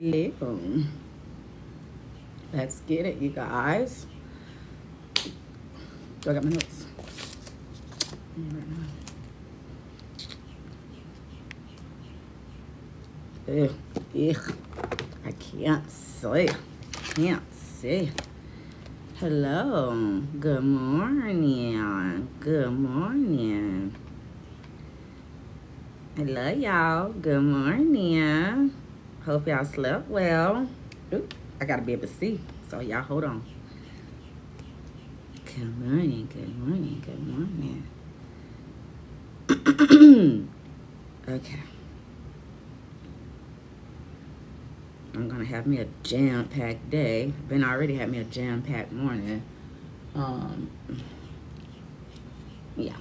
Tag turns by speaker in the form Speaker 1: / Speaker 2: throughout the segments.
Speaker 1: Hello. Let's get it, you guys. Do I got my notes? Ugh, ugh. I can't see. Can't see. Hello. Good morning. Good morning. Hello, y'all. Good morning. Hope y'all slept well. Oop, I gotta be able to see. So y'all hold on. Good morning, good morning, good morning. Okay. I'm gonna have me a jam-packed day. Ben already had me a jam-packed morning. Yeah.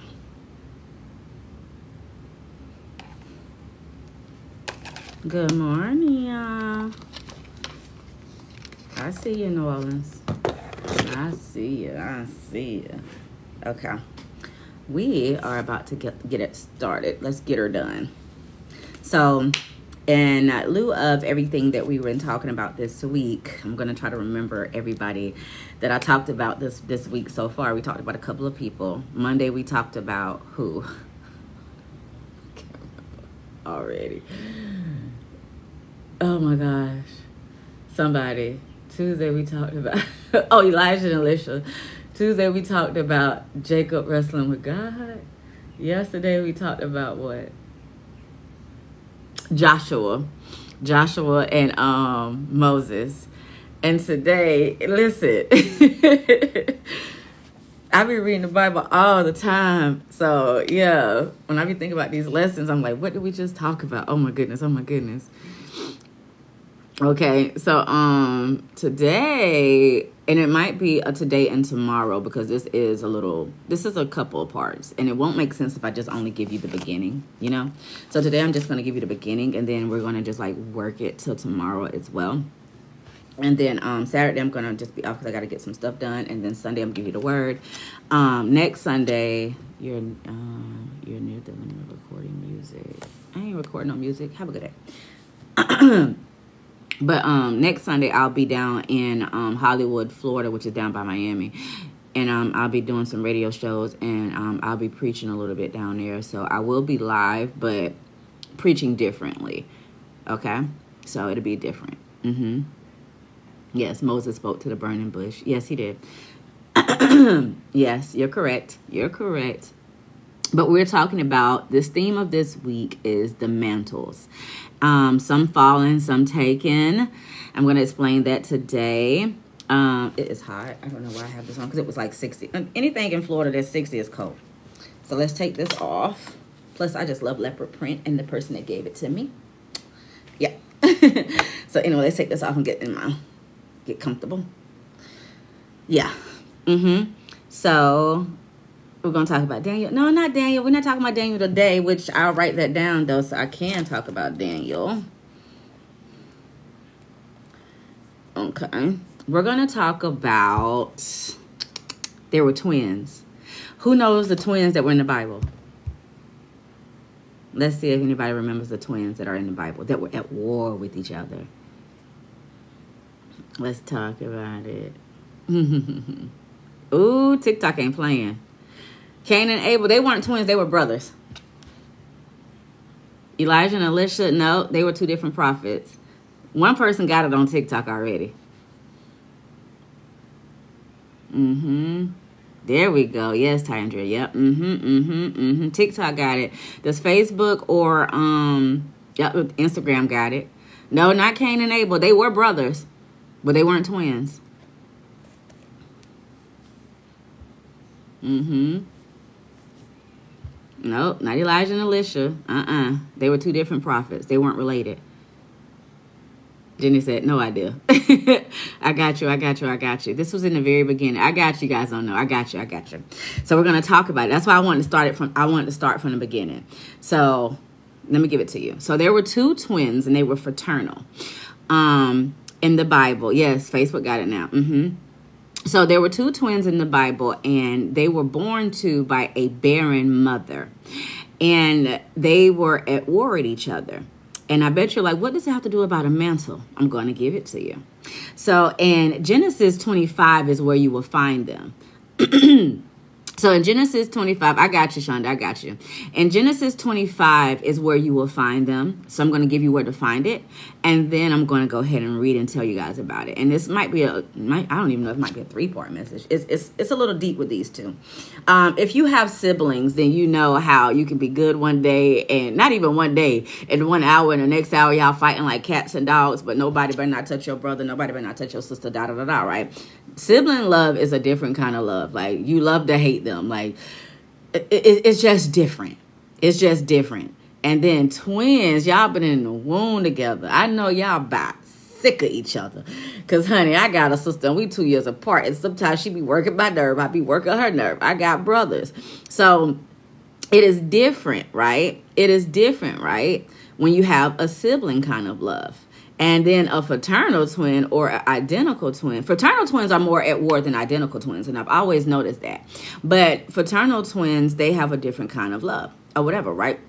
Speaker 1: Good morning, y'all. I see you, New Orleans. I see you. I see you. Okay. We are about to get it started. Let's get her done. So, in lieu of everything that we've been talking about this week, I'm going to try to remember everybody that I talked about this week so far. We talked about a couple of people. Monday, we talked about who? I can't remember already. Oh, my gosh. Somebody. Tuesday, we talked about... oh, Elijah and Elisha. Tuesday, we talked about Jacob wrestling with God. Yesterday, we talked about what? Joshua and Moses. And today, listen, I be reading the Bible all the time. So yeah, when I be thinking about these lessons, I'm like, what did we just talk about? Oh my goodness. Okay, so today, and it might be a today and tomorrow, because this is a couple of parts, and it won't make sense if I just only give you the beginning, you know? So today I'm just going to give you the beginning, and then we're going to just like work it till tomorrow as well. And then Saturday I'm going to just be off because I got to get some stuff done, and then Sunday I'm going to give you the word. Next Sunday, you're near the limit of recording music. I ain't recording no music. Have a good day. But next Sunday, I'll be down in Hollywood, Florida, which is down by Miami. And I'll be doing some radio shows, and I'll be preaching a little bit down there. So I will be live, but preaching differently. Okay? So it'll be different. Yes, Moses spoke to the burning bush. Yes, he did. Yes, you're correct. You're correct. But we're talking about, this theme of this week is the mantles. Some fallen, some taken. I'm going to explain that today. It is hot. I don't know why I have this on, because it was like 60. Anything in Florida that's 60 is cold. So let's take this off. Plus, I just love leopard print and the person that gave it to me. Yeah. So anyway, let's take this off and get comfortable. Yeah. So we're going to talk about Daniel. No, not Daniel. We're not talking about Daniel today, which I'll write that down, though, so I can talk about Daniel. Okay. We're going to talk about... There were twins. Who knows the twins that were in the Bible? Let's see if anybody remembers the twins that are in the Bible that were at war with each other. Let's talk about it. Ooh, TikTok ain't playing. Cain and Abel, they weren't twins, they were brothers. Elijah and Elisha, no, they were two different prophets. One person got it on TikTok already. There we go. Yes, Tyndra. Yep. TikTok got it. Does Facebook or Instagram got it? No, not Cain and Abel. They were brothers, but they weren't twins. Nope, not Elijah and Elisha. They were two different prophets. They weren't related. Jenny said, no idea. I got you. This was in the very beginning. I got you, guys don't know. I got you. So we're going to talk about it. That's why I wanted to start from the beginning. So let me give it to you. So there were two twins, and they were fraternal in the Bible. Yes, Facebook got it now. So there were two twins in the Bible, and they were born to by a barren mother. And they were at war with each other. And I bet you're like, what does it have to do about a mantle? I'm going to give it to you. So in Genesis 25 is where you will find them. So in Genesis 25, I got you, Shonda, I got you. In Genesis 25 is where you will find them. So I'm going to give you where to find it. And then I'm going to go ahead and read and tell you guys about it. And this might be I don't even know if it might be a 3-part message. It's a little deep with these two. If you have siblings, then you know how you can be good one day and not even one day. In 1 hour and the next hour, y'all fighting like cats and dogs, but nobody better not touch your brother. Nobody better not touch your sister, da-da-da-da, right? Sibling love is a different kind of love. Like, you love to hate them. Like, it's just different. It's just different. And then twins, y'all been in the womb together. I know y'all about sick of each other. Because, honey, I got a sister and we 2 years apart. And sometimes she be working my nerve. I be working her nerve. I got brothers. So it is different, right? It is different, right? When you have a sibling kind of love. And then a fraternal twin or an identical twin. Fraternal twins are more at war than identical twins. And I've always noticed that. But fraternal twins, they have a different kind of love or whatever, right?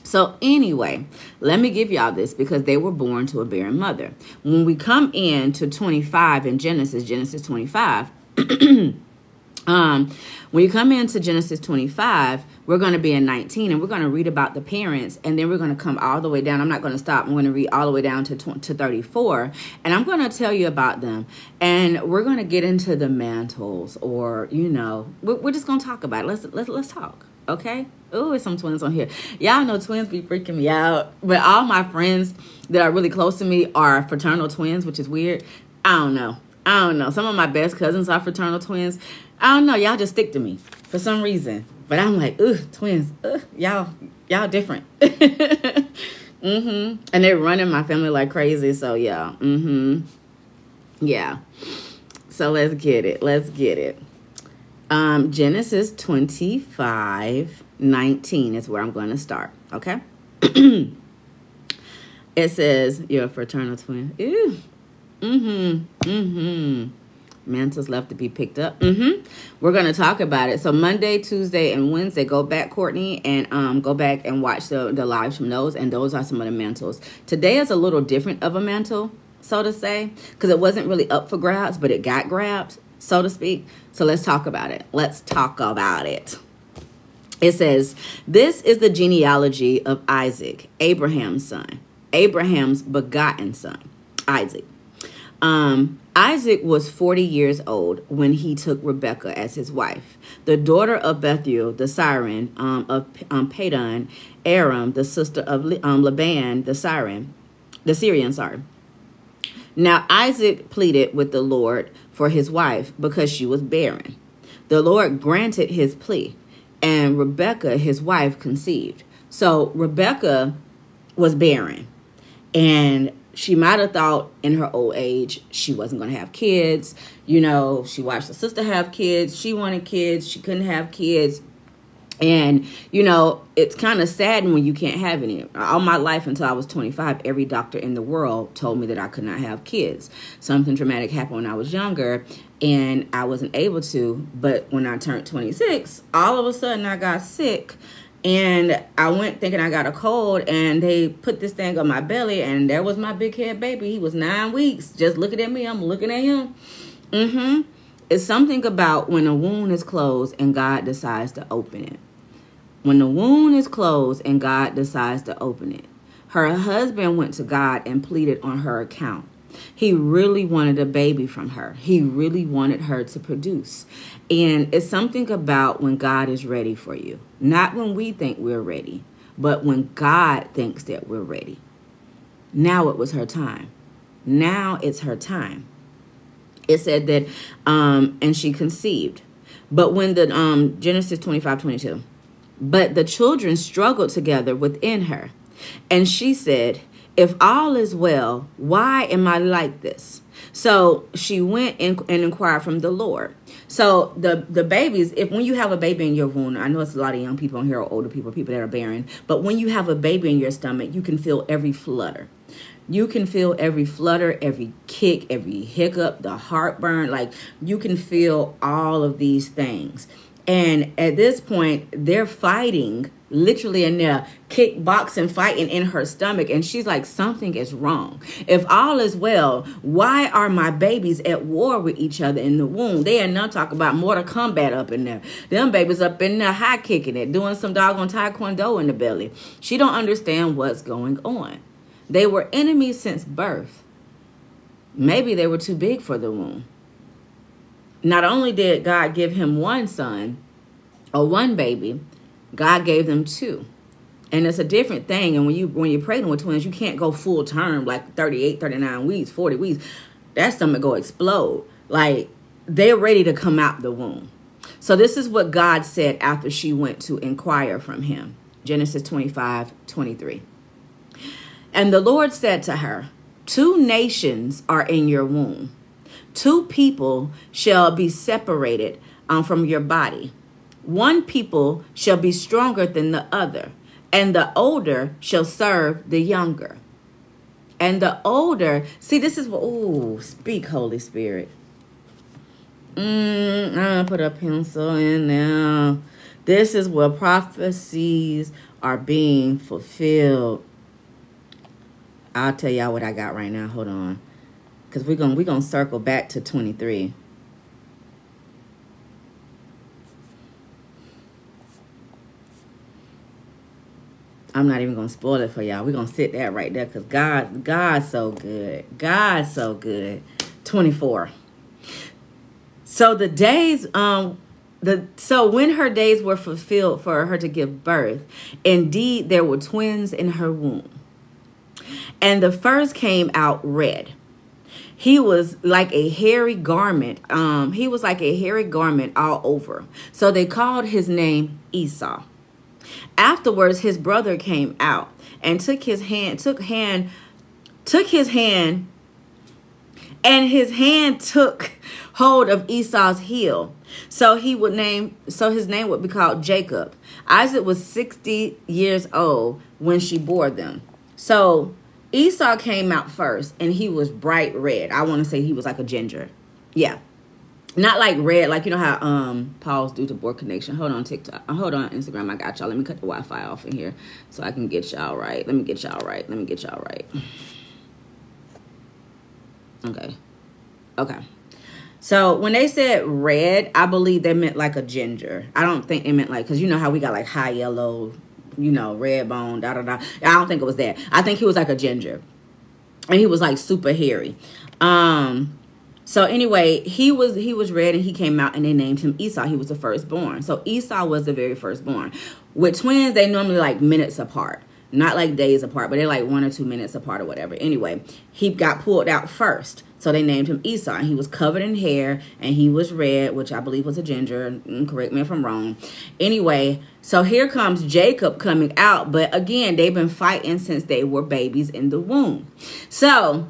Speaker 1: So anyway, let me give y'all this because they were born to a barren mother. When we come into 25 in Genesis 25, when you come into Genesis 25, we're going to be in 19 and we're going to read about the parents, and then we're going to come all the way down. I'm not going to stop. I'm going to read all the way down to 34, and I'm going to tell you about them, and we're going to get into the mantles, or, you know, we're just going to talk about it. Let's talk. Okay. Oh, there's some twins on here. Y'all know twins be freaking me out, but all my friends that are really close to me are fraternal twins, which is weird. I don't know. Some of my best cousins are fraternal twins. I don't know. Y'all just stick to me for some reason. But I'm like, twins. Y'all different. And they're running my family like crazy. So, yeah. Yeah. So, let's get it. Genesis 25:19 is where I'm going to start. Okay? It says, you're a fraternal twin. Ew. Mantles left to be picked up. We're going to talk about it. So Monday, Tuesday, and Wednesday, go back, Courtney, and go back and watch the lives from those. And those are some of the mantles. Today is a little different of a mantle, so to say, because it wasn't really up for grabs, but it got grabbed, so to speak. So let's talk about it. It says, this is the genealogy of Isaac, Abraham's son, Abraham's begotten son, Isaac. Isaac was 40 years old when he took Rebekah as his wife, the daughter of Bethuel, the Syrian, of Padan, Aram, the sister of Laban, the Syrian. Now Isaac pleaded with the Lord for his wife because she was barren. The Lord granted his plea, and Rebekah, his wife, conceived. So Rebekah was barren, and she might have thought in her old age she wasn't going to have kids. You know, she watched her sister have kids. She wanted kids. She couldn't have kids. And, you know, it's kind of saddening when you can't have any. All my life until I was 25, every doctor in the world told me that I could not have kids. Something traumatic happened when I was younger, and I wasn't able to. But when I turned 26, all of a sudden I got sick. And I went thinking I got a cold, and they put this thing on my belly, and there was my big head baby. He was 9 weeks. Just looking at me. I'm looking at him. It's something about when a wound is closed and God decides to open it. When the wound is closed and God decides to open it. Her husband went to God and pleaded on her account. He really wanted a baby from her. He really wanted her to produce. And it's something about when God is ready for you. Not when we think we're ready, but when God thinks that we're ready. Now it was her time. Now it's her time. It said that, and she conceived. But when the, Genesis 25:22, but the children struggled together within her. And she said, if all is well, why am I like this? So she went and inquired from the Lord. So the babies, when you have a baby in your womb, I know it's a lot of young people on here, or older people that are barren, but when you have a baby in your stomach, you can feel every flutter. You can feel every flutter, every kick, every hiccup, the heartburn. Like, you can feel all of these things. And at this point, they're fighting literally in there kickboxing, fighting in her stomach. And she's like, something is wrong. If all is well, why are my babies at war with each other in the womb? They and none talk about Mortal Kombat up in there. Them babies up in there high kicking it, doing some doggone taekwondo in the belly. She don't understand what's going on. They were enemies since birth. Maybe they were too big for the womb. Not only did God give him one son or one baby, God gave them two. And it's a different thing. And when you're pregnant with twins, you can't go full term, like 38, 39 weeks, 40 weeks. That stomach go explode. Like, they're ready to come out the womb. So this is what God said after she went to inquire from him. Genesis 25:23. And the Lord said to her, 2 nations are in your womb. 2 people shall be separated from your body. One people shall be stronger than the other, and the older shall serve the younger. And the older, see, this is what, ooh, speak, Holy Spirit. I put a pencil in there. This is where prophecies are being fulfilled. I'll tell y'all what I got right now. Hold on. Because we're gonna circle back to 23. I'm not even going to spoil it for y'all. We're going to sit that right there because God's so good. God's so good. 24. So the days, so when her days were fulfilled for her to give birth, indeed there were twins in her womb. And the first came out red. He was like a hairy garment. He was like a hairy garment all over. So they called his name Esau. Afterwards, his brother came out and took his hand, and his hand took hold of Esau's heel. So his name would be called Jacob. Isaac was 60 years old when she bore them. So Esau came out first, and he was bright red. I want to say he was like a ginger. Yeah. Not like red, like you know how Paul's do to board connection. Hold on, TikTok. Hold on, Instagram. I got y'all. Let me cut the Wi-Fi off in here so I can get y'all right. Let me get y'all right. Okay. So when they said red, I believe they meant like a ginger. I don't think they meant like, because you know how we got like high yellow, you know, red bone, I don't think it was that. I think he was like a ginger. And he was like super hairy. So anyway, he was red and he came out and they named him Esau. He was the firstborn. So Esau was the very firstborn. With twins, they normally like minutes apart. Not like days apart, but they're like 1 or 2 minutes apart or whatever. Anyway, he got pulled out first. So they named him Esau. And he was covered in hair and he was red, which I believe was a ginger. Correct me if I'm wrong. Anyway, so here comes Jacob coming out. But again, they've been fighting since they were babies in the womb. So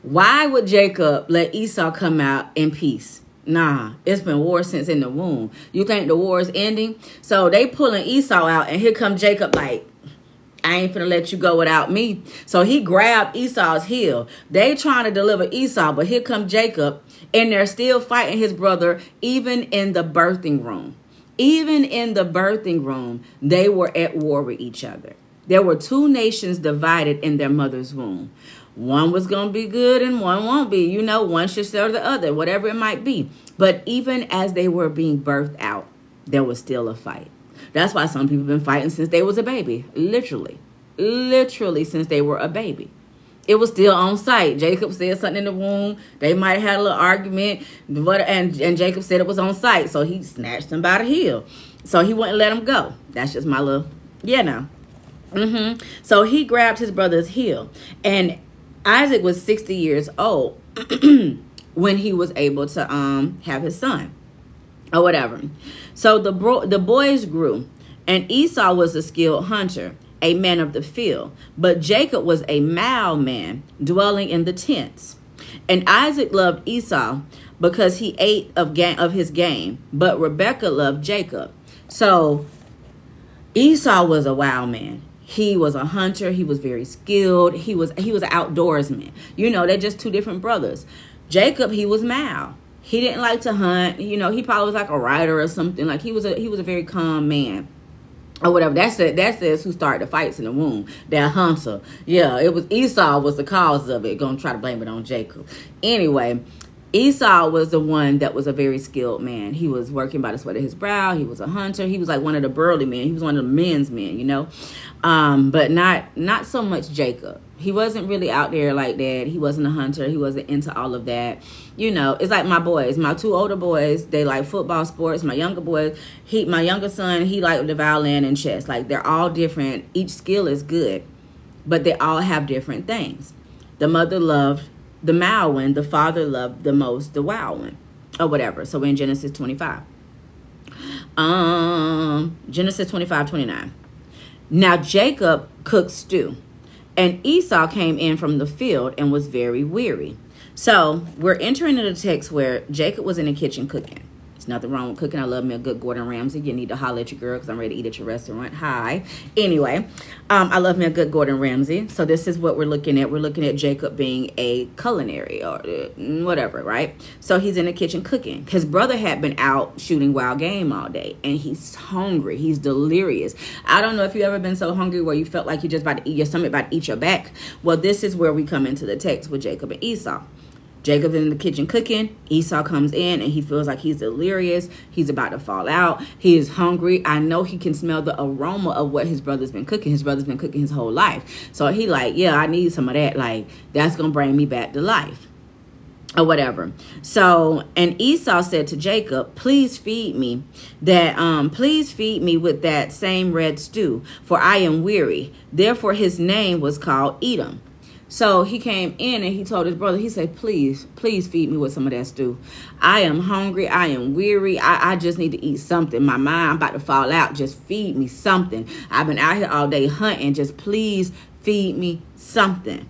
Speaker 1: why would Jacob let Esau come out in peace? Nah, it's been war since in the womb. You think the war is ending? So they pulling Esau out, and here come Jacob like, I ain't finna let you go without me. So he grabbed Esau's heel. They trying to deliver Esau, but here come Jacob, and they're still fighting his brother, even in the birthing room. Even in the birthing room, they were at war with each other. There were 2 nations divided in their mother's womb. One was going to be good and one won't be. You know, one should serve the other, whatever it might be. But even as they were being birthed out, there was still a fight. That's why some people have been fighting since they was a baby. Literally since they were a baby. It was still on site. Jacob said something in the womb. They might have had a little argument. And Jacob said it was on site. So he snatched him by the heel. So he wouldn't let him go. That's just my little, So he grabbed his brother's heel. And Isaac was 60 years old when he was able to have his son or whatever. So the boys grew, and Esau was a skilled hunter, a man of the field, but Jacob was a mild man dwelling in the tents. And Isaac loved Esau because he ate of his game, but Rebekah loved Jacob. So Esau was a wild man. He was a hunter. He was very skilled. He was an outdoorsman. You know, they're just 2 different brothers. Jacob, he was mild. He didn't like to hunt. You know, he probably was like a writer or something. Like he was a very calm man. or whatever. That says who started the fights in the womb. That hunter. Yeah, it was Esau was the cause of it. Gonna try to blame it on Jacob. Anyway, Esau was the one that was a very skilled man. He was working by the sweat of his brow. He was a hunter. He was like one of the burly men. He was one of the men's men, you know. But not so much Jacob. He wasn't really out there like that. He wasn't a hunter. He wasn't into all of that. You know, it's like my boys. My two older boys, they like football sports. My younger boys, my younger son, he liked the violin and chess. Like, they're all different. Each skill is good, but they all have different things. The mother loved the male one. The father loved the most the wild one, or whatever. So in Genesis 25. Genesis 25:29. Now Jacob cooked stew, and Esau came in from the field and was very weary. So we're entering into the text where Jacob was in the kitchen cooking. There's nothing wrong with cooking. I love me a good Gordon Ramsay. You need to holler at your girl because I'm ready to eat at your restaurant. Hi. Anyway, I love me a good Gordon Ramsay. So this is what we're looking at. We're looking at Jacob being a culinary or whatever, right? So he's in the kitchen cooking. His brother had been out shooting wild game all day, and he's hungry. He's delirious. I don't know if you've ever been so hungry where you felt like you're just about to eat your stomach, about to eat your back. Well, this is where we come into the text with Jacob and Esau. Jacob's in the kitchen cooking. Esau comes in and he feels like he's delirious. He's about to fall out. He is hungry. I know he can smell the aroma of what his brother's been cooking. His brother's been cooking his whole life. So he like, yeah, I need some of that. Like, that's going to bring me back to life or whatever. So, and Esau said to Jacob, please feed me with that same red stew, for I am weary. Therefore his name was called Edom. So he came in and he told his brother, he said, please feed me with some of that stew. I am hungry. I am weary. I just need to eat something. My mind, I'm about to fall out. Just feed me something. I've been out here all day hunting. Just please feed me something.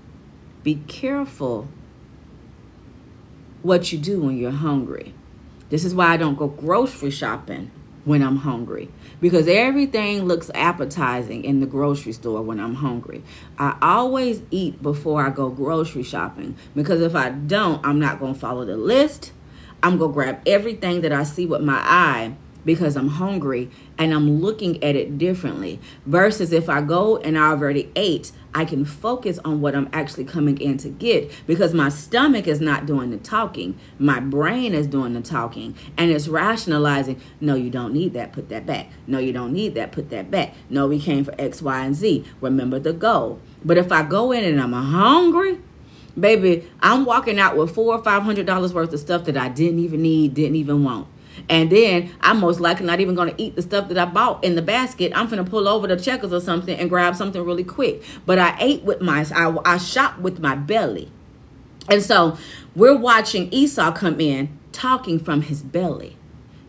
Speaker 1: Be careful what you do when you're hungry. This is why I don't go grocery shopping when I'm hungry, because everything looks appetizing in the grocery store when I'm hungry. I always eat before I go grocery shopping, because if I don't, I'm not going to follow the list. I'm going to grab everything that I see with my eye because I'm hungry and I'm looking at it differently, versus if I go and I already ate, I can focus on what I'm actually coming in to get, because my stomach is not doing the talking. My brain is doing the talking, and it's rationalizing, no, you don't need that, put that back. No, you don't need that, put that back. No, we came for X, Y, and Z. Remember the goal. But if I go in and I'm hungry, baby, I'm walking out with $400 or $500 worth of stuff that I didn't even need, didn't even want. And then I'm most likely not even going to eat the stuff that I bought in the basket. I'm going to pull over to Checkers or something and grab something really quick. But I ate with I shopped with my belly. And so we're watching Esau come in talking from his belly.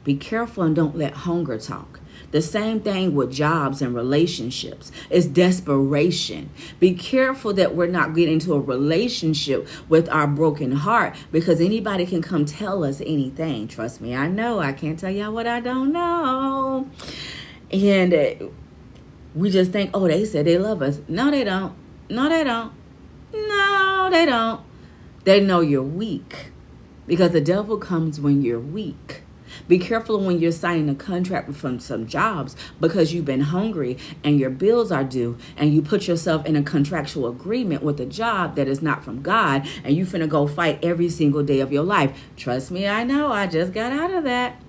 Speaker 1: Be careful and don't let hunger talk. The same thing with jobs and relationships. It's desperation. Be careful that we're not getting into a relationship with our broken heart, because anybody can come tell us anything. Trust me, I know. I can't tell y'all what I don't know. And we just think, oh, they said they love us. No, they don't. No, they don't. No, they don't. They know you're weak, because the devil comes when you're weak. Be careful when you're signing a contract from some jobs, because you've been hungry and your bills are due, and you put yourself in a contractual agreement with a job that is not from God, and you finna go fight every single day of your life. Trust me, I know. I just got out of that.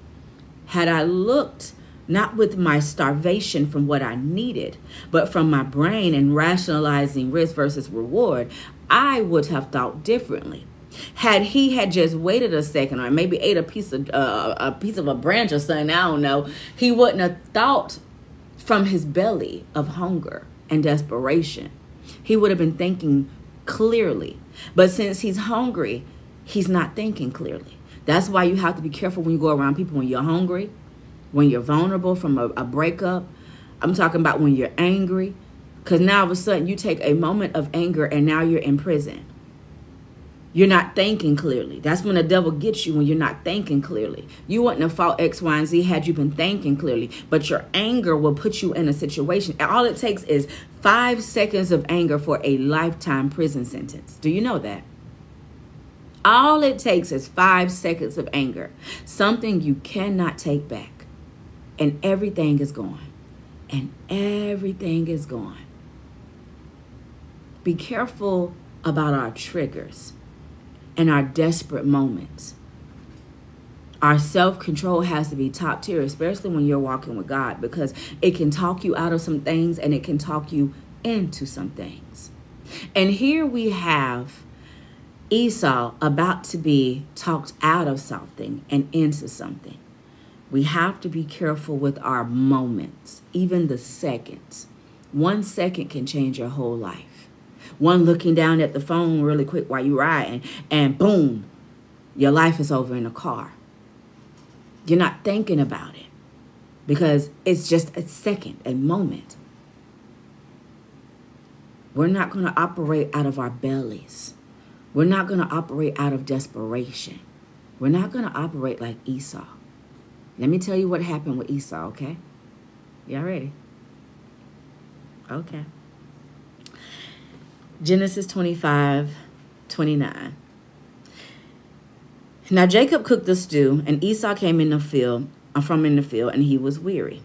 Speaker 1: Had I looked not with my starvation from what I needed, but from my brain and rationalizing risk versus reward, I would have thought differently. Had he had just waited a second, or maybe ate a piece of a branch or something, I don't know, he wouldn't have thought from his belly of hunger and desperation. He would have been thinking clearly. But since he's hungry, he's not thinking clearly. That's why you have to be careful when you go around people when you're hungry, when you're vulnerable from a breakup. I'm talking about when you're angry, because now all of a sudden you take a moment of anger and now you're in prison. You're not thinking clearly. That's when the devil gets you, when you're not thinking clearly. You wouldn't have fought X, Y, and Z had you been thinking clearly. But your anger will put you in a situation. All it takes is 5 seconds of anger for a lifetime prison sentence. Do you know that? All it takes is 5 seconds of anger. Something you cannot take back. And everything is gone. and everything is gone. Be careful about our triggers and our desperate moments. Our self-control has to be top tier, especially when you're walking with God, because it can talk you out of some things and it can talk you into some things. And here we have Esau about to be talked out of something and into something. We have to be careful with our moments, even the seconds. 1 second can change your whole life. One looking down at the phone really quick while you're riding, and boom, your life is over in a car. You're not thinking about it because it's just a second, a moment. We're not going to operate out of our bellies. We're not going to operate out of desperation. We're not going to operate like Esau. Let me tell you what happened with Esau, okay? Y'all ready? Okay. Genesis 25:29. Now Jacob cooked the stew, and Esau came from in the field, and he was weary.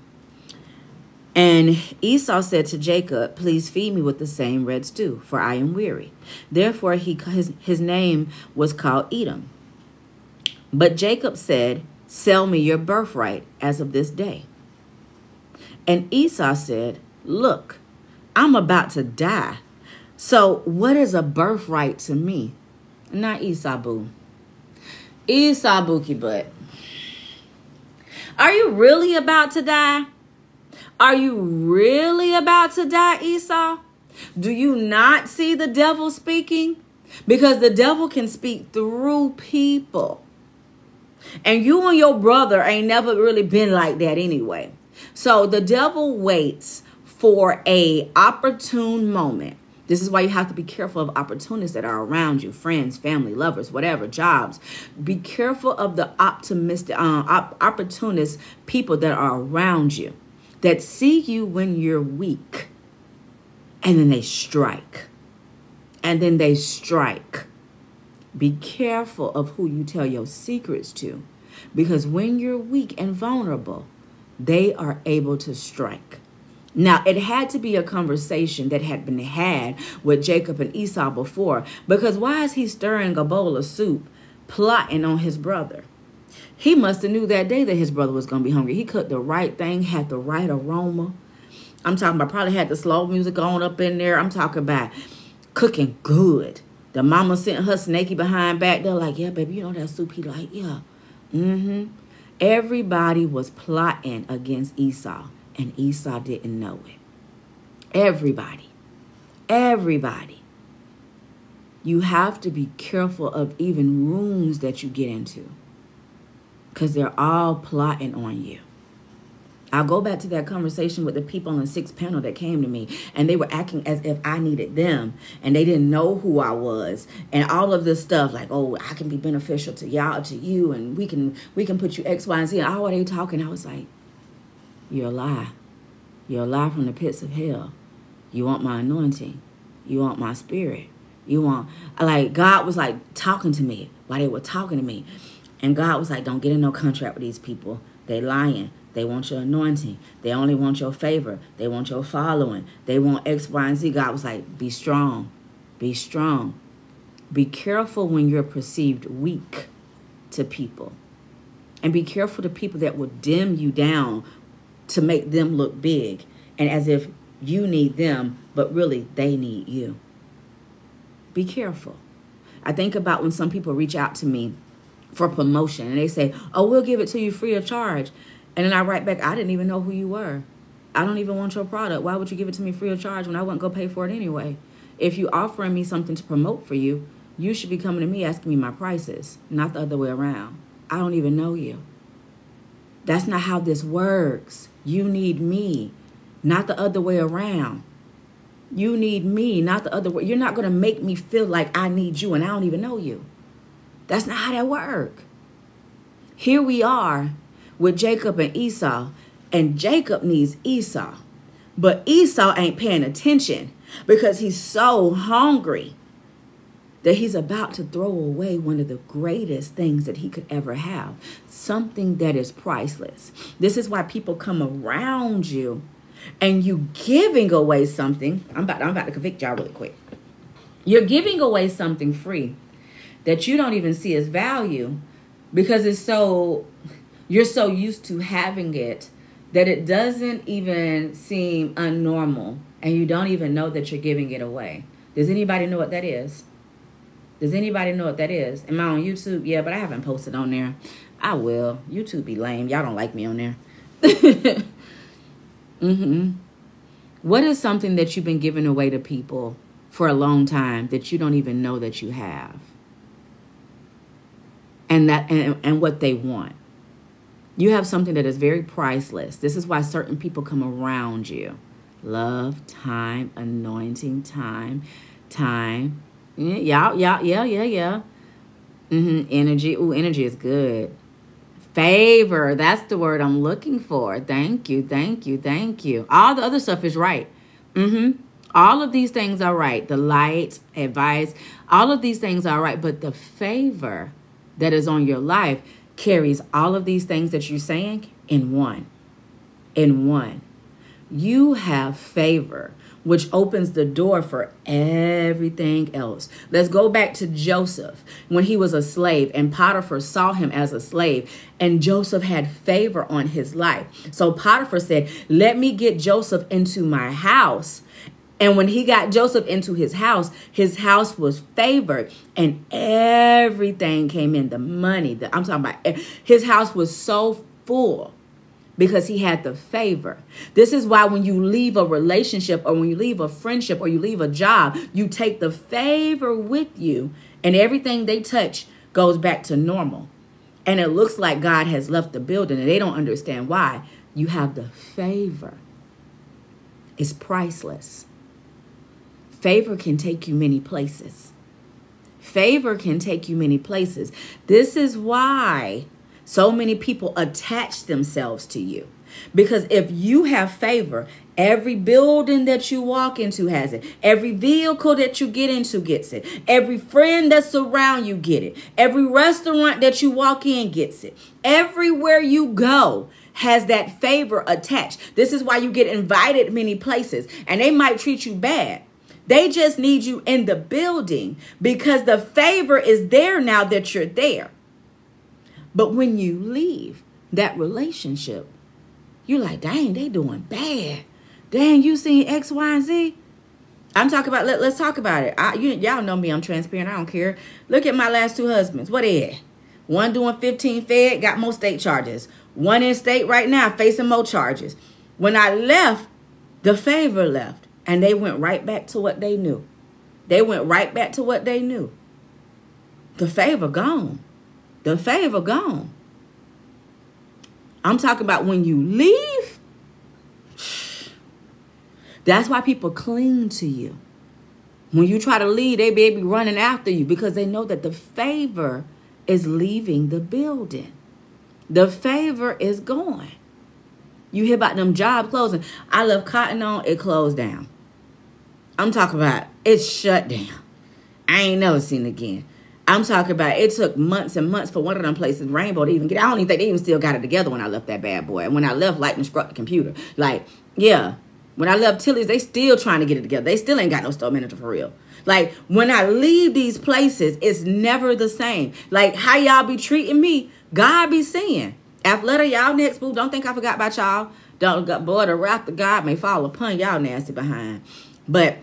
Speaker 1: And Esau said to Jacob, "Please feed me with the same red stew, for I am weary." Therefore his name was called Edom. But Jacob said, "Sell me your birthright as of this day." And Esau said, "Look, I'm about to die. So what is a birthright to me?" Not Esau, boo. Esau, bookie butt. Are you really about to die? Are you really about to die, Esau? Do you not see the devil speaking? Because the devil can speak through people. And you and your brother ain't never really been like that anyway. So the devil waits for a opportune moment. This is why you have to be careful of opportunists that are around you, friends, family, lovers, whatever, jobs. Be careful of the opportunist people that are around you, that see you when you're weak, and then they strike. And then they strike. Be careful of who you tell your secrets to, because when you're weak and vulnerable, they are able to strike. Now, it had to be a conversation that had been had with Jacob and Esau before, because why is he stirring a bowl of soup, plotting on his brother? He must have knew that day that his brother was going to be hungry. He cooked the right thing, had the right aroma. I'm talking about probably had the slow music on up in there. I'm talking about cooking good. The mama sent her snaky behind back there like, "Yeah, baby, you know that soup he like, yeah." Everybody was plotting against Esau, and Esau didn't know it. Everybody. You have to be careful of even rooms that you get into, because they're all plotting on you. I'll go back to that conversation with the people on the 6th panel that came to me, and they were acting as if I needed them, and they didn't know who I was, and all of this stuff like, "Oh, I can be beneficial to y'all, to you, and we can put you X, Y, and Z." And all they talking, I was like, "You're a lie. You're a lie from the pits of hell. You want my anointing. You want my spirit. You want," like, God was like talking to me while they were talking to me. And God was like, "Don't get in no contract with these people. They lying. They want your anointing. They only want your favor. They want your following. They want X, Y, and Z." God was like, "Be strong. Be strong. Be careful when you're perceived weak to people. And be careful to people that will dim you down to make them look big, and as if you need them, but really they need you." Be careful. I think about when some people reach out to me for promotion and they say, "Oh, we'll give it to you free of charge." And then I write back, "I didn't even know who you were. I don't even want your product. Why would you give it to me free of charge when I wouldn't go pay for it anyway? If you offering me something to promote for you, you should be coming to me asking me my prices, not the other way around. I don't even know you. That's not how this works. You need me, not the other way around. You need me, not the other way. You're not going to make me feel like I need you and I don't even know you. That's not how that works." Here we are with Jacob and Esau, and Jacob needs Esau. But Esau ain't paying attention because he's so hungry that he's about to throw away one of the greatest things that he could ever have, something that is priceless. This is why people come around you and you giving away something. I'm about to convict y'all really quick. You're giving away something free that you don't even see as value because you're so used to having it that it doesn't even seem unnormal, and you don't even know that you're giving it away. Does anybody know what that is? Does anybody know what that is? Am I on YouTube? Yeah, but I haven't posted on there. I will. YouTube be lame. Y'all don't like me on there. What is something that you've been giving away to people for a long time that you don't even know that you have? And what they want. You have something that is very priceless. This is why certain people come around you. Love, time, anointing, time. Yeah. Energy. Ooh, energy is good. Favor. That's the word I'm looking for. Thank you. All the other stuff is right. All of these things are right. The light, advice, all of these things are right. But the favor that is on your life carries all of these things that you're saying in one. You have favor, which opens the door for everything else. Let's go back to Joseph when he was a slave and Potiphar saw him as a slave, and Joseph had favor on his life. So Potiphar said, let me get Joseph into my house. And when he got Joseph into his house was favored, and everything came in, the money, I'm talking about, his house was so full because he had the favor. This is why when you leave a relationship or when you leave a friendship or you leave a job, you take the favor with you, and everything they touch goes back to normal. And it looks like God has left the building, and they don't understand why. You have the favor. It's priceless. Favor can take you many places. This is why so many people attach themselves to you. Because if you have favor, every building that you walk into has it. Every vehicle that you get into gets it. Every friend that's around you get it. Every restaurant that you walk in gets it. Everywhere you go has that favor attached. This is why you get invited many places, and they might treat you bad. They just need you in the building because the favor is there now that you're there. But when you leave that relationship, you're like, dang, they doing bad. Dang, you seen X, Y, and Z? I'm talking about, let's talk about it. Y'all know me, I'm transparent. I don't care. Look at my last two husbands. What they at? One doing 15 fed, got more state charges. One in state right now, facing more charges. When I left, the favor left. And they went right back to what they knew. The favor gone. I'm talking about when you leave. That's why people cling to you. When you try to leave, they be running after you because they know that the favor is leaving the building. The favor is gone. You hear about them jobs closing. I left Cotton On, it closed down. I'm talking about it's shut down. I ain't never seen it again. I'm talking about it took months and months for one of them places, Rainbow, to even get. I don't even think they even still got it together when I left that bad boy. And when I left, Lightning struck the computer. Like, yeah. When I left Tilly's, they still trying to get it together. They still ain't got no store manager for real. Like, when I leave these places, it's never the same. Like, how y'all be treating me, God be seeing. Athleta, y'all next, boo. Don't think I forgot about y'all. Boy, the wrath of God may fall upon y'all nasty behind. But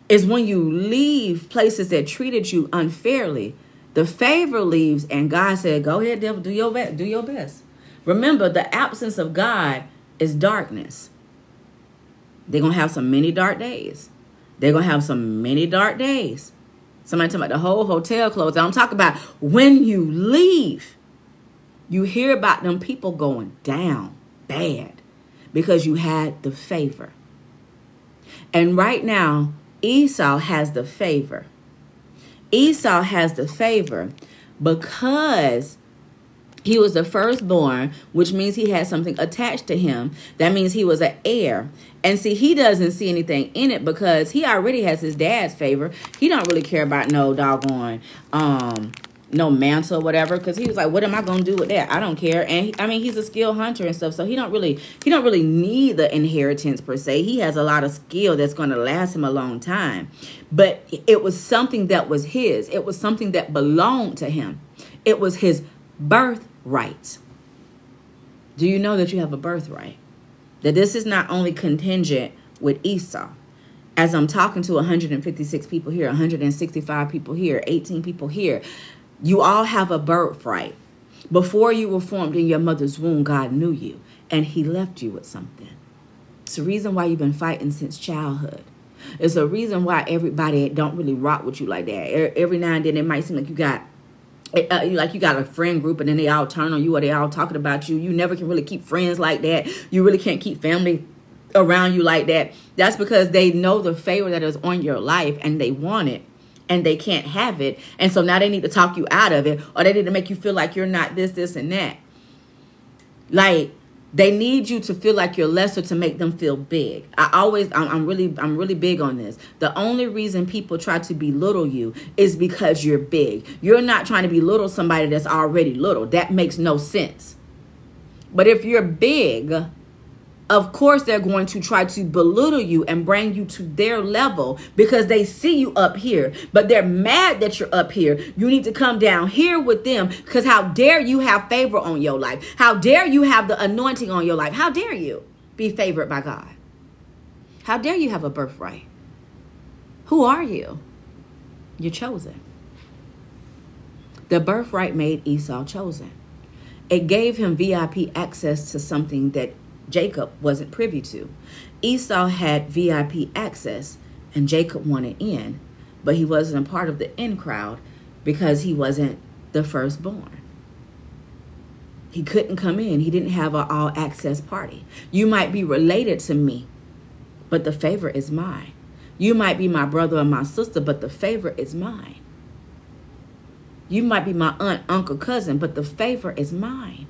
Speaker 1: it's when you leave places that treated you unfairly, the favor leaves, and God said, go ahead, devil, do your best. Remember, the absence of God is darkness. They're going to have some many dark days. Somebody talking about the whole hotel closed. I'm talking about when you leave, you hear about them people going down bad because you had the favor. And right now, Esau has the favor. Because he was the firstborn, which means he had something attached to him. That means he was an heir. And see, he doesn't see anything in it because he already has his dad's favor. He don't really care about no doggone no mantle or whatever, because he was like, what am I gonna do with that? I don't care. And he's a skilled hunter and stuff, so he don't really need the inheritance per se. He has a lot of skill that's gonna last him a long time. But it was something that was his. It was something that belonged to him. It was his birthright. Do you know that you have a birthright? That this is not only contingent with Esau. As I'm talking to 156 people here, 165 people here, 18 people here, you all have a birthright. Before you were formed in your mother's womb, God knew you, and he left you with something. It's the reason why you've been fighting since childhood. It's a reason why everybody don't really rock with you like that. Every now and then it might seem like you got a friend group, and then they all turn on you, or they all talking about you. You never can really keep friends like that. You really can't keep family around you like that. That's because they know the favor that is on your life, and they want it, and they can't have it. And so now they need to talk you out of it, or they need to make you feel like you're not this, and that. Like, they need you to feel like you're lesser to make them feel big. I'm really big on this. The only reason people try to belittle you is because you're big. You're not trying to belittle somebody that's already little. That makes no sense. But if you're big, of course they're going to try to belittle you and bring you to their level because they see you up here, but they're mad that you're up here. You need to come down here with them, because how dare you have favor on your life? How dare you have the anointing on your life? How dare you be favored by God? How dare you have a birthright? Who are you? You're chosen. The birthright made Esau chosen. It gave him VIP access to something that Jacob wasn't privy to. Esau had VIP access, and Jacob wanted in, but he wasn't a part of the in crowd because he wasn't the firstborn. He couldn't come in. He didn't have an all access party. You might be related to me, but the favor is mine. You might be my brother or my sister, but the favor is mine. You might be my aunt, uncle, cousin, but the favor is mine.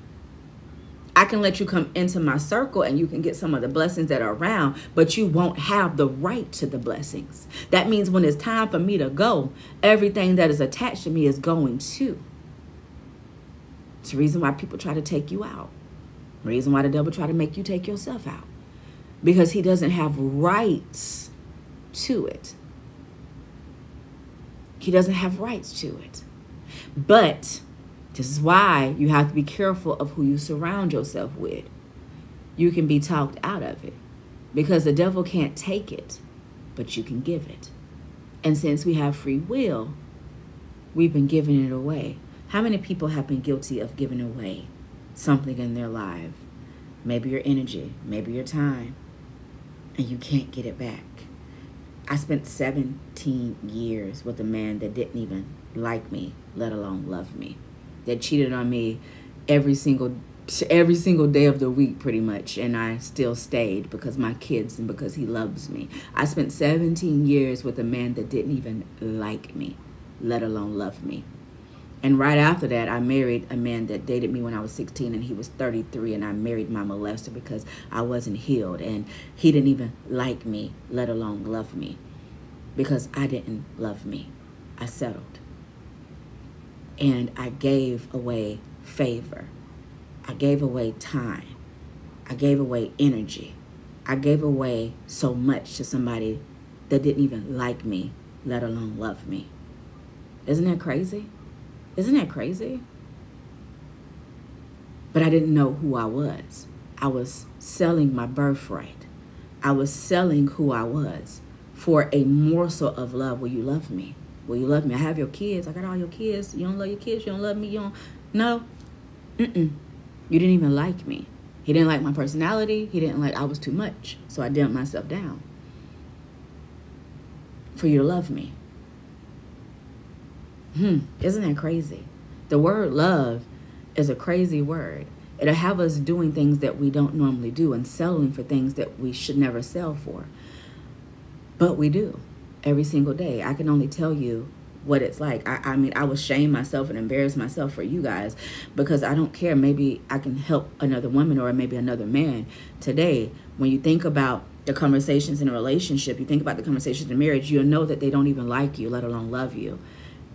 Speaker 1: I can let you come into my circle and you can get some of the blessings that are around, but you won't have the right to the blessings. That means when it's time for me to go, everything that is attached to me is going too. It's the reason why people try to take you out. The reason why the devil try to make you take yourself out. Because he doesn't have rights to it. He doesn't have rights to it. But this is why you have to be careful of who you surround yourself with. You can be talked out of it because the devil can't take it, but you can give it. And since we have free will, we've been giving it away. How many people have been guilty of giving away something in their life? Maybe your energy, maybe your time, and you can't get it back. I spent 17 years with a man that didn't even like me, let alone love me. That cheated on me every single day of the week pretty much, and I still stayed because my kids and because he loves me. I spent 17 years with a man that didn't even like me, let alone love me. And right after that, I married a man that dated me when I was 16 and he was 33, and I married my molester because I wasn't healed, and he didn't even like me, let alone love me, because I didn't love me. I settled. And I gave away favor. I gave away time. I gave away energy. I gave away so much to somebody that didn't even like me, let alone love me. Isn't that crazy? Isn't that crazy? But I didn't know who I was. I was selling my birthright. I was selling who I was for a morsel of love. Will you love me? Will you love me? I have your kids. I got all your kids. You don't love your kids? You don't love me? You don't? No. You didn't even like me. He didn't like my personality. He didn't like, I was too much. So I dumped myself down for you to love me. Isn't that crazy? The word love is a crazy word. It'll have us doing things that we don't normally do and selling for things that we should never sell for. But we do. Every single day. I can only tell you what it's like. I mean, I would shame myself and embarrass myself for you guys because I don't care. Maybe I can help another woman or maybe another man today. When you think about the conversations in a relationship, you think about the conversations in marriage, you'll know that they don't even like you, let alone love you.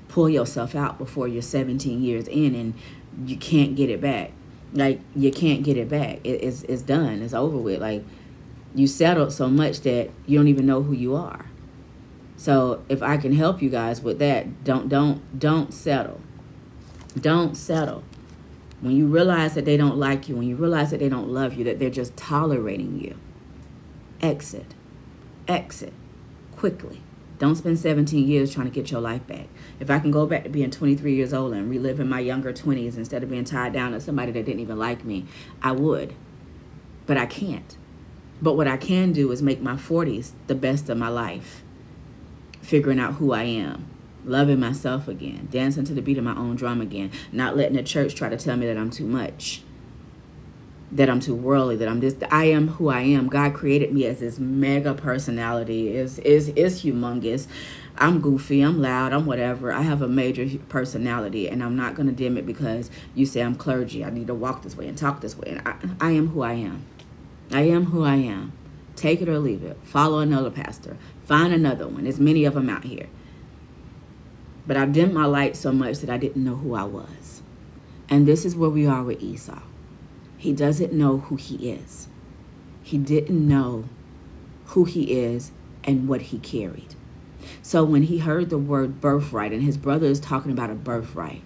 Speaker 1: pull yourself out before you're 17 years in and you can't get it back. Like, you can't get it back. It's done. It's over with. Like, you settled so much that you don't even know who you are. So if I can help you guys with that, don't settle. Don't settle. When you realize that they don't like you, when you realize that they don't love you, that they're just tolerating you, exit. Exit quickly. Don't spend 17 years trying to get your life back. If I can go back to being 23 years old and relive in my younger 20s instead of being tied down to somebody that didn't even like me, I would. But I can't. But what I can do is make my 40s the best of my life. Figuring out who I am. Loving myself again. Dancing to the beat of my own drum again. Not letting the church try to tell me that I'm too much. That I'm too worldly, that I'm this. I am who I am. God created me as this mega personality. Is humongous. I'm goofy. I'm loud. I'm whatever. I have a major personality, and I'm not going to dim it because you say I'm clergy. I need to walk this way and talk this way. And I am who I am. I am who I am. Take it or leave it. Follow another pastor. Find another one. There's many of them out here. But I dimmed my light so much that I didn't know who I was. And this is where we are with Esau. He doesn't know who he is. He didn't know who he is and what he carried. So when he heard the word birthright and his brother is talking about a birthright,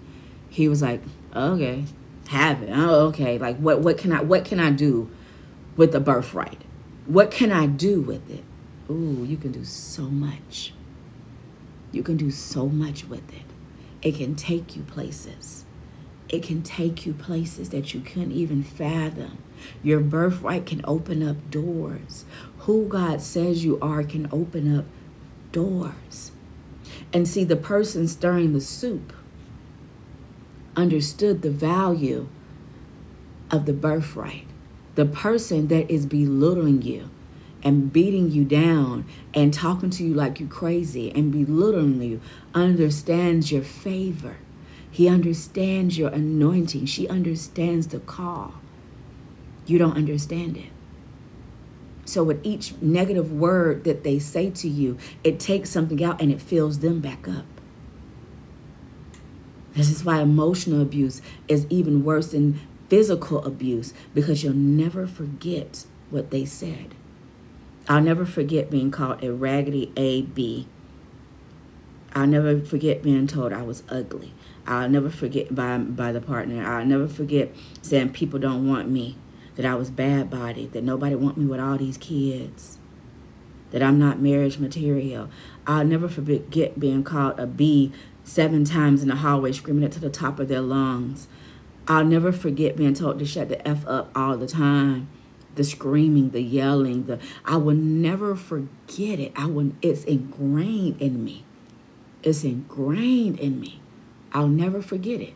Speaker 1: he was like, okay, have it. Oh, okay. Like what can I do with the birthright? What can I do with it? Ooh, you can do so much. You can do so much with it. It can take you places. It can take you places that you couldn't even fathom. Your birthright can open up doors. Who God says you are can open up doors. And see, the person stirring the soup understood the value of the birthright. The person that is belittling you and beating you down and talking to you like you're crazy and belittling you understands your favor. He understands your anointing. She understands the call. You don't understand it. So with each negative word that they say to you, it takes something out and it fills them back up. This is why emotional abuse is even worse than physical abuse, because you'll never forget what they said. I'll never forget being called a raggedy A-B. I'll never forget being told I was ugly. I'll never forget by the partner. I'll never forget saying people don't want me, that I was bad-bodied, that nobody want me with all these kids, that I'm not marriage material. I'll never forget being called a B 7 times in the hallway, screaming it to the top of their lungs. I'll never forget being told to shut the F up all the time. The screaming, the yelling, I will never forget it. It's ingrained in me. It's ingrained in me. I'll never forget it.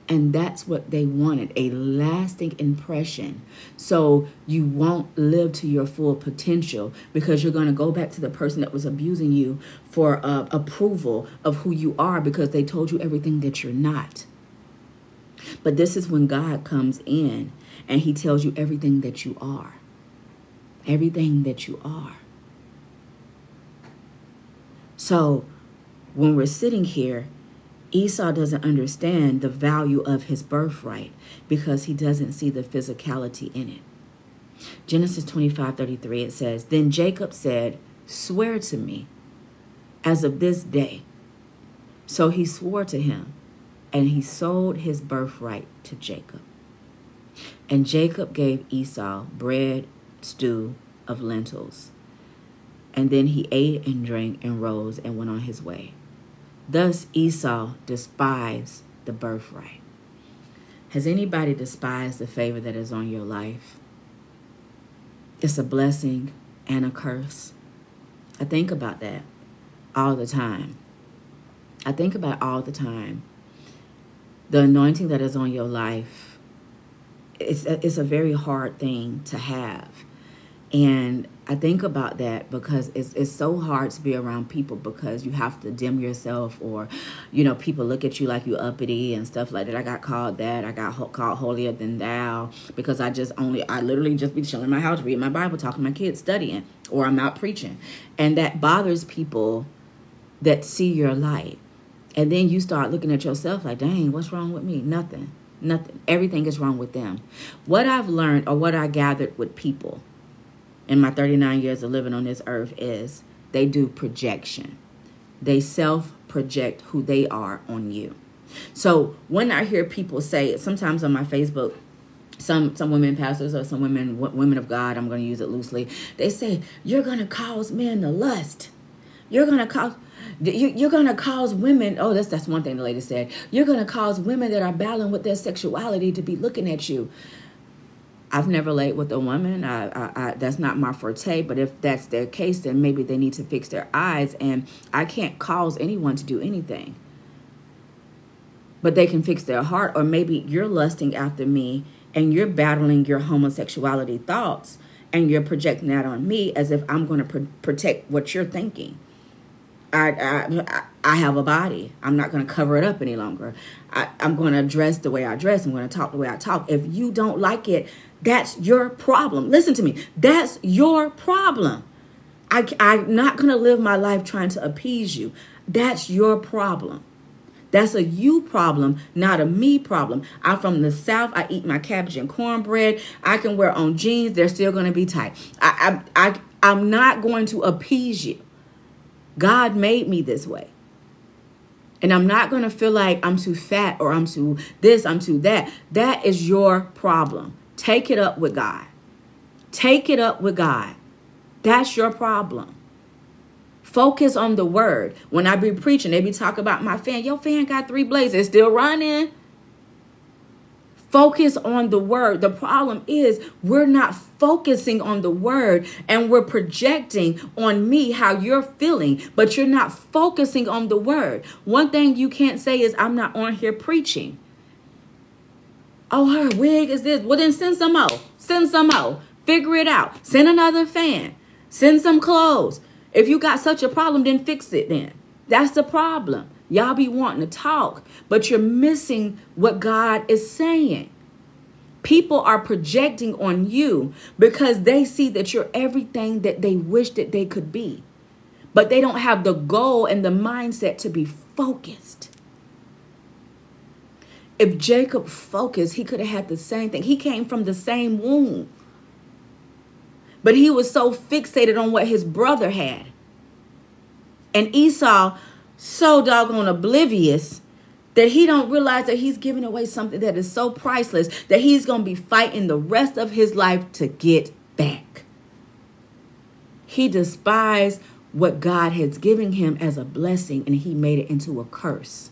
Speaker 1: And that's what they wanted, a lasting impression. So you won't live to your full potential because you're going to go back to the person that was abusing you for approval of who you are because they told you everything that you're not. But this is when God comes in and he tells you everything that you are. Everything that you are. So when we're sitting here, Esau doesn't understand the value of his birthright because he doesn't see the physicality in it. Genesis 25:33, it says, Then Jacob said, Swear to me as of this day. So he swore to him, and he sold his birthright to Jacob. And Jacob gave Esau bread, stew of lentils. And then he ate and drank and rose and went on his way. Thus Esau despised the birthright. Has anybody despised the favor that is on your life? It's a blessing and a curse. I think about that all the time. I think about it all the time. The anointing that is on your life, it's a very hard thing to have. And I think about that because it's so hard to be around people because you have to dim yourself or, people look at you like you uppity and stuff like that. I got called that. I got called holier than thou because I literally just be chilling in my house, reading my Bible, talking to my kids, studying, or I'm out preaching. And that bothers people that see your light. And then you start looking at yourself like, dang, what's wrong with me? Nothing. Nothing. Everything is wrong with them. What I've learned, or what I gathered with people in my 39 years of living on this earth, is they do projection. They self-project who they are on you. So when I hear people say, sometimes on my Facebook, some women pastors or some women of God, I'm going to use it loosely, they say, you're going to cause men to lust. You're going to cause women, oh, that's one thing the lady said, you're going to cause women that are battling with their sexuality to be looking at you. I've never laid with a woman. I that's not my forte, but if that's their case, then maybe they need to fix their eyes, and I can't cause anyone to do anything. But they can fix their heart, or maybe you're lusting after me and you're battling your homosexuality thoughts and you're projecting that on me as if I'm going to protect what you're thinking. I have a body. I'm not going to cover it up any longer. I'm going to dress the way I dress. I'm going to talk the way I talk. If you don't like it, that's your problem. Listen to me. That's your problem. I'm not going to live my life trying to appease you. That's your problem. That's a you problem, not a me problem. I'm from the South. I eat my cabbage and cornbread. I can wear on jeans. They're still going to be tight. I'm not going to appease you. God made me this way. And I'm not going to feel like I'm too fat or I'm too this, I'm too that. That is your problem. Take it up with God. Take it up with God. That's your problem. Focus on the word. When I be preaching, they be talking about my fan. Your fan got 3 blades. It's still running. Focus on the word. The problem is we're not focusing on the word, and we're projecting on me how you're feeling, but you're not focusing on the word. One thing you can't say is, I'm not on here preaching. Oh, her wig is this. Well, then send some more. Send some more. Figure it out. Send another fan. Send some clothes. If you got such a problem, then fix it then. That's the problem. Y'all be wanting to talk, but you're missing what God is saying. People are projecting on you because they see that you're everything that they wish that they could be. But they don't have the goal and the mindset to be focused. If Jacob focused, he could have had the same thing. He came from the same womb. But he was so fixated on what his brother had. And Esau, so doggone oblivious that he don't realize that he's giving away something that is so priceless that he's going to be fighting the rest of his life to get back. He despised what God has given him as a blessing, and he made it into a curse.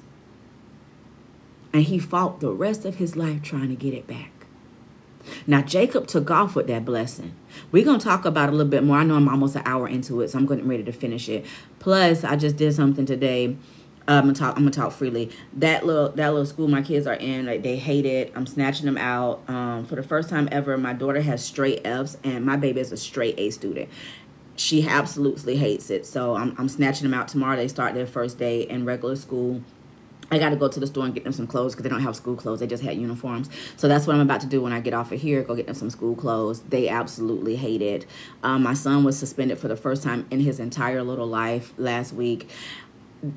Speaker 1: And he fought the rest of his life trying to get it back. Now, Jacob took off with that blessing. We're going to talk about it a little bit more. I know I'm almost an hour into it, so I'm getting ready to finish it. Plus, I just did something today. I'm gonna talk freely. That little school my kids are in, like, they hate it. I'm snatching them out. For the first time ever, my daughter has straight F's, and my baby is a straight A student. She absolutely hates it. So I'm snatching them out tomorrow. They start their first day in regular school. I got to go to the store and get them some clothes because they don't have school clothes. They just had uniforms. So that's what I'm about to do when I get off of here, go get them some school clothes. They absolutely hate it. My son was suspended for the first time in his entire little life last week.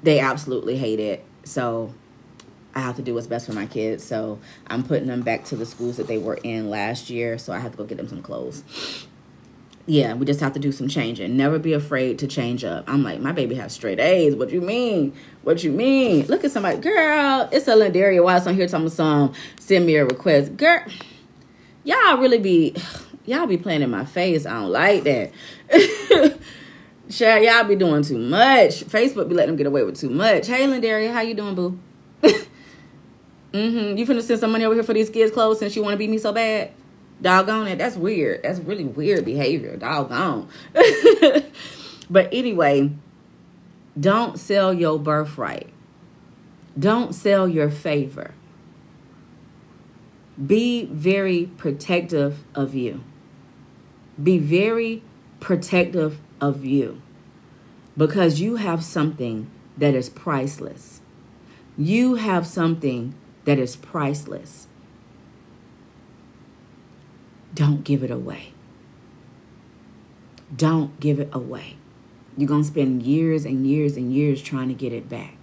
Speaker 1: They absolutely hate it. So I have to do what's best for my kids. So I'm putting them back to the schools that they were in last year. So I have to go get them some clothes. Yeah, we just have to do some changing. Never be afraid to change up. I'm like, my baby has straight A's. What you mean? What you mean? Look at somebody. Girl, it's a Lindaria Watts on here talking some send me a request. Girl, y'all be playing in my face. I don't like that. Sure, y'all be doing too much. Facebook be letting them get away with too much. Hey, Lindaria, how you doing, boo? You finna send some money over here for these kids' clothes since you want to beat me so bad? Doggone it. That's weird. That's really weird behavior. Doggone. But anyway, don't sell your birthright. Don't sell your favor. Be very protective of you. Be very protective of you. Because you have something that is priceless. You have something that is priceless. Don't give it away. Don't give it away. You're going to spend years and years and years trying to get it back.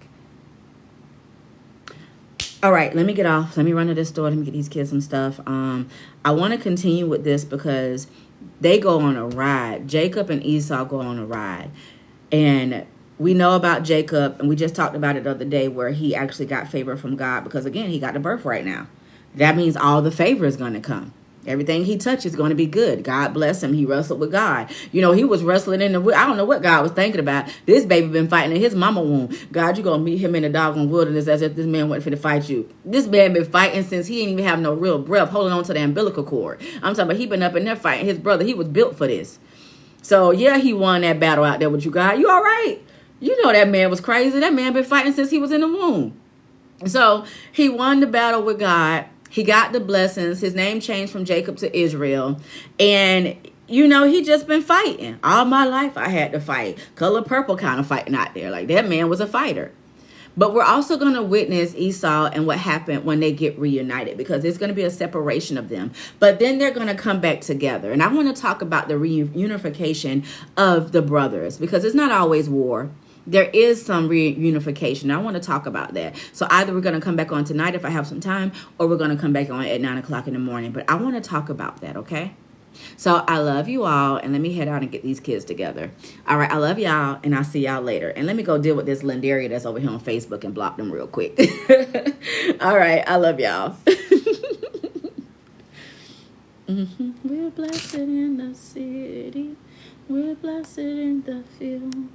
Speaker 1: All right, let me get off. Let me run to this store. Let me get these kids some stuff. I want to continue with this because they go on a ride. Jacob and Esau go on a ride. And we know about Jacob, and we just talked about it the other day, where he actually got favor from God because, again, he got the birthright now. That means all the favor is going to come. Everything he touches is going to be good. God bless him. He wrestled with God. You know, he was wrestling in the, I don't know what God was thinking about. This baby been fighting in his mama womb. God, you going to meet him in the doggone wilderness as if this man wasn't finna fight you. This man been fighting since he ain't even have no real breath, holding on to the umbilical cord. I'm talking about he been up in there fighting his brother. He was built for this. So, yeah, he won that battle out there with you, God. You all right? You know that man was crazy. That man been fighting since he was in the womb. So, he won the battle with God. He got the blessings. His name changed from Jacob to Israel. And, you know, he just been fighting. All my life I had to fight. Color purple kind of fighting out there. Like, that man was a fighter. But we're also going to witness Esau and what happened when they get reunited, because there's going to be a separation of them. But then they're going to come back together. And I want to talk about the reunification of the brothers, because it's not always war. There is some reunification. I want to talk about that. So either we're going to come back on tonight if I have some time, or we're going to come back on at 9 o'clock in the morning. But I want to talk about that, okay? So I love you all, and let me head out and get these kids together. All right, I love y'all, and I'll see y'all later. And let me go deal with this Lindaria that's over here on Facebook and block them real quick. All right, I love y'all. We're blessed in the city. We're blessed in the field.